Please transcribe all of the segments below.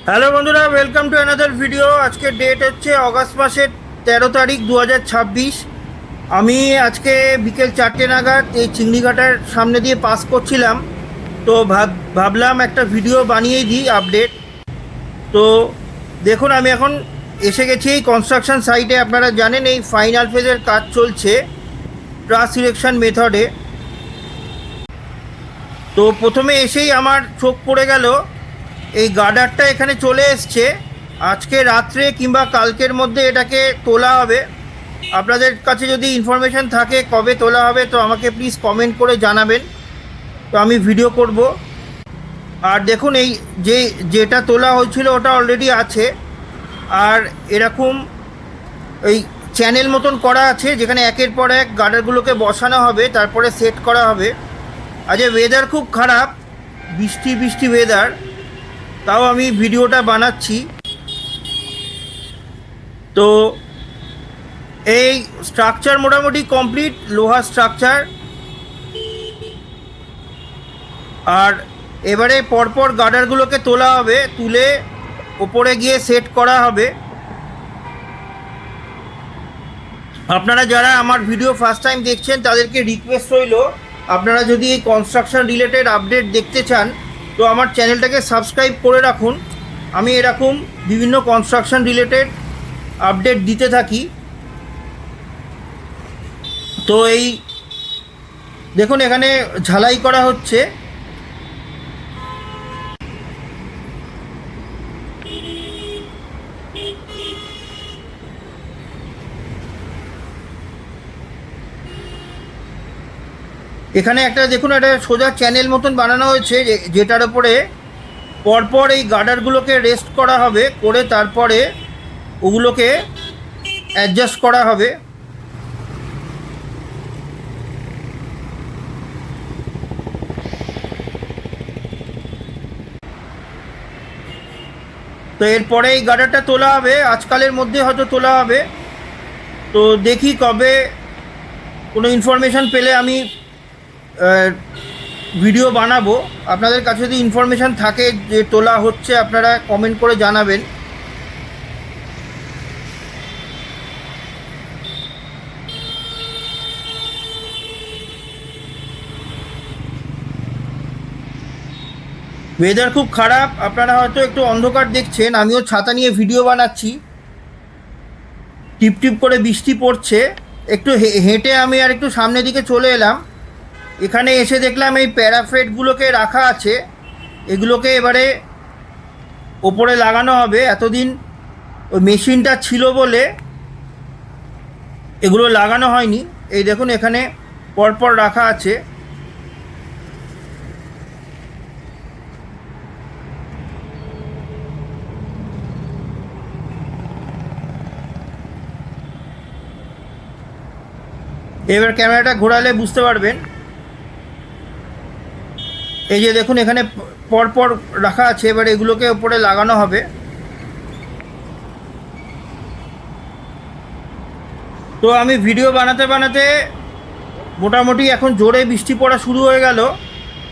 Hello বন্ধুরা, welcome to another video. আজকে date হচ্ছে অগাস্ট মাসের 13 তারিখ 2026। আমি আজকে বিকেল 4টে নাগাদ এই চিংড়িঘাটার সামনে দিয়ে পাস করছিলাম। তো ভাবলাম একটা ভিডিও বানিয়েই দিই আপডেট। তো দেখুন, আমি এখন এসে গেছি এই কনস্ট্রাকশন সাইটে। আপনারা জানেন এই ফাইনাল ফেজের কাজ চলছে ট্রাস সিলেকশন মেথডে। তো প্রথমে এসেই আমার চোখ পড়ে গেল এই গার্ডারটা এখানে চলে এসছে। আজকে রাত্রে কিংবা কালকের মধ্যে এটাকে তোলা হবে। আপনাদের কাছে যদি ইনফরমেশান থাকে কবে তোলা হবে তো আমাকে প্লিজ কমেন্ট করে জানাবেন, তো আমি ভিডিও করব। আর দেখুন, এই যেটা তোলা হয়েছিল ওটা অলরেডি আছে। আর এরকম এই চ্যানেল মতন করা আছে যেখানে একের পর এক গার্ডারগুলোকে বসানো হবে, তারপরে সেট করা হবে। আজ ওয়েদার খুব খারাপ, বৃষ্টি বৃষ্টি ওয়েদার, তাও আমি ভিডিওটা বানাচ্ছি। তো এই স্ট্রাকচার মোটামুটি কমপ্লিট, লোহার স্ট্রাকচার। আর এবারে পরপর গার্ডারগুলোকে তোলা হবে, তুলে ওপরে গিয়ে সেট করা হবে। আপনারা যারা আমার ভিডিও ফার্স্ট টাইম দেখছেন তাদেরকে রিকোয়েস্ট রইল, আপনারা যদি এই কনস্ট্রাকশন রিলেটেড আপডেট দেখতে চান তো আমার চ্যানেলটাকে সাবস্ক্রাইব করে রাখুন। আমি এরকম বিভিন্ন কনস্ট্রাকশন রিলেটেড আপডেট দিতে থাকি। তো এই দেখুন, এখানে ঝালাই করা হচ্ছে। এখানে একটা দেখুন, একটা সোজা চ্যানেল মতন বানানো হয়েছে যেটার ওপরে পরপর এই গার্ডারগুলোকে রেস্ট করা হবে, করে তারপরে ওগুলোকে অ্যাডজাস্ট করা হবে। তো এরপরে এই গার্ডারটা তোলা হবে, আজকালের মধ্যে হয়তো তোলা হবে। তো দেখি কবে কোনো ইনফরমেশান পেলে আমি ভিডিও বানাবো। আপনাদের কাছে যদি ইনফরমেশান থাকে যে তোলা হচ্ছে, আপনারা কমেন্ট করে জানাবেন। ওয়েদার খুব খারাপ, আপনারা হয়তো একটু অন্ধকার দেখছেন, আমিও ছাতা নিয়ে ভিডিও বানাচ্ছি। টিপ টিপ করে বৃষ্টি পড়ছে। একটু হেঁটে আমি আর একটু সামনের দিকে চলে এলাম। এখানে এসে দেখলাম এই প্যারাফেটগুলোকে রাখা আছে, এগুলোকে এবারে ওপরে লাগানো হবে। এতদিন ওই মেশিনটা ছিল বলে এগুলো লাগানো হয়নি। এই দেখুন, এখানে পরপর রাখা আছে। এবার ক্যামেরাটা ঘোরালে বুঝতে পারবেন। এই যে দেখুন, এখানে পরপর রাখা আছে, এবার এগুলোকে ওপরে লাগানো হবে। তো আমি ভিডিও বানাতে বানাতে মোটামুটি এখন জোরে বৃষ্টি পড়া শুরু হয়ে গেল।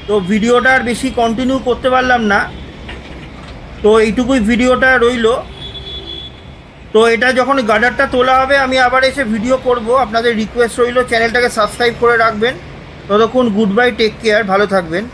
তো ভিডিওটা আর বেশি কন্টিনিউ করতে পারলাম না, তো এইটুকুই ভিডিওটা রইল। তো এটা যখন গার্ডারটা তোলা হবে আমি আবার এসে ভিডিও করব। আপনাদের রিকোয়েস্ট রইল চ্যানেলটাকে সাবস্ক্রাইব করে রাখবেন। ততক্ষণ গুড বাই, টেক কেয়ার, ভালো থাকবেন।